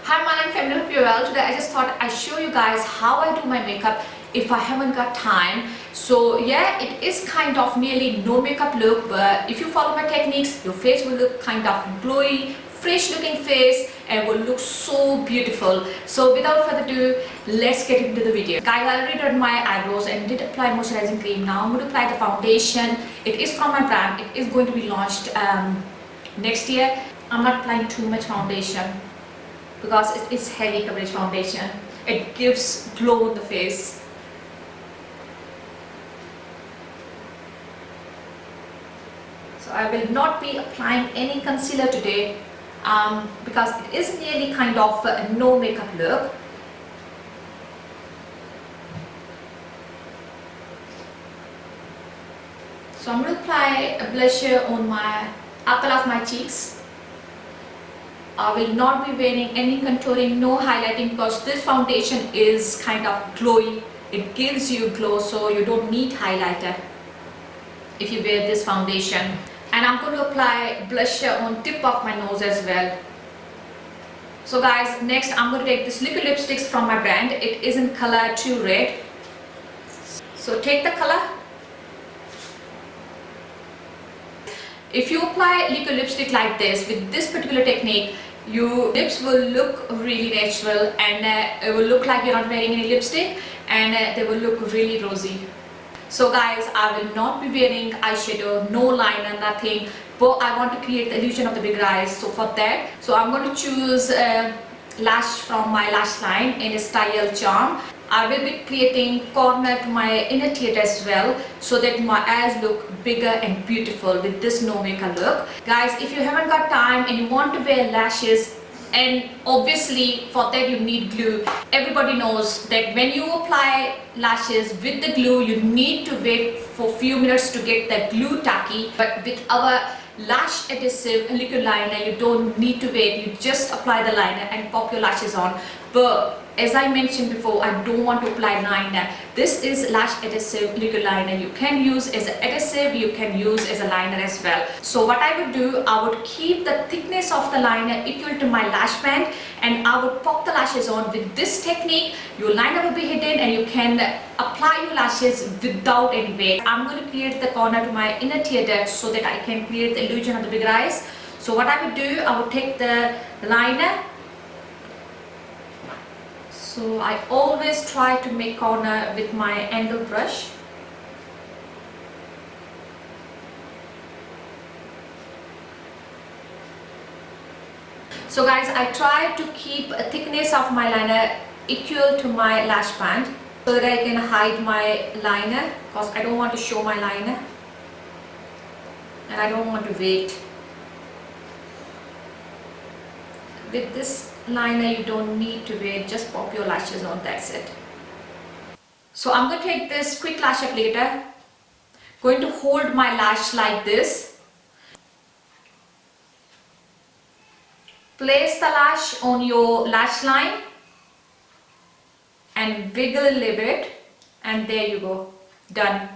Hi, my name is Femina. Hope you're well. Today I just thought I'd show you guys how I do my makeup if I haven't got time. So yeah, it is kind of nearly no makeup look, but if you follow my techniques, your face will look kind of glowy, fresh looking face and will look so beautiful. So without further ado, let's get into the video. Guys, I already did my eyebrows and did apply moisturizing cream. Now I'm going to apply the foundation. It is from my brand. It is going to be launched next year. I'm not applying too much foundation because it is heavy coverage foundation. It gives glow on the face. So I will not be applying any concealer today because it is nearly kind of a no makeup look. So I'm going to apply a blusher on my upper of my cheeks. I will not be wearing any contouring, no highlighting, because this foundation is kind of glowy. It gives you glow, so you don't need highlighter if you wear this foundation. And I'm going to apply blusher on tip of my nose as well. So guys, next I'm going to take this liquid lipsticks from my brand. It is in color 2 red. So take the color. If you apply liquid lipstick like this with this particular technique, your lips will look really natural and it will look like you're not wearing any lipstick, and they will look really rosy. So guys, I will not be wearing eyeshadow, no liner, nothing, but I want to create the illusion of the bigger eyes. So for that, I'm going to choose Lash from my lash line in style charm. I will be creating corner to my inner teeth as well, so that my eyes look bigger and beautiful with this no makeup look. Guys, if you haven't got time and you want to wear lashes, and obviously for that you need glue. Everybody knows that when you apply lashes with the glue, you need to wait for a few minutes to get the glue tacky. But with our lash adhesive liquid liner, you don't need to wait. You just apply the liner and pop your lashes on. But as I mentioned before, I don't want to apply liner. This is lash adhesive liquid liner. You can use as an adhesive, you can use as a liner as well. So what I would do, I would keep the thickness of the liner equal to my lash band, and I would pop the lashes on. With this technique, your liner will be hidden and you can apply your lashes without any weight. I'm going to create the corner to my inner tear duct so that I can create the illusion of the bigger eyes. So what I would do, I would take the liner. So I always try to make corner with my angle brush. So guys, I try to keep a thickness of my liner equal to my lash band so that I can hide my liner, because I don't want to show my liner and I don't want to wait. With this liner you don't need to wait, just pop your lashes on, that's it. So I'm going to take this quick lash applicator, going to hold my lash like this, place the lash on your lash line and wiggle a little bit, and there you go, done.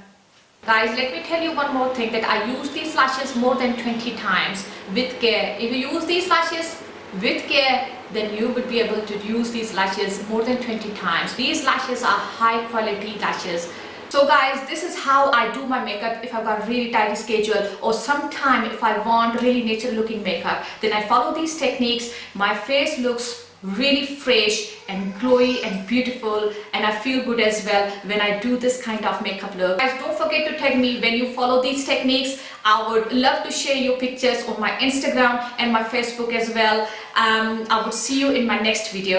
Guys, let me tell you one more thing, that I use these lashes more than 20 times with care. If you use these lashes with care, then you would be able to use these lashes more than 20 times. These lashes are high quality lashes. So guys, this is how I do my makeup if I've got really tight schedule, or sometime if I want really natural looking makeup, then I follow these techniques. My face looks really fresh and glowy and beautiful, and I feel good as well when I do this kind of makeup look. Guys, don't forget to tag me when you follow these techniques. I would love to share your pictures on my Instagram and my Facebook as well. I would see you in my next video.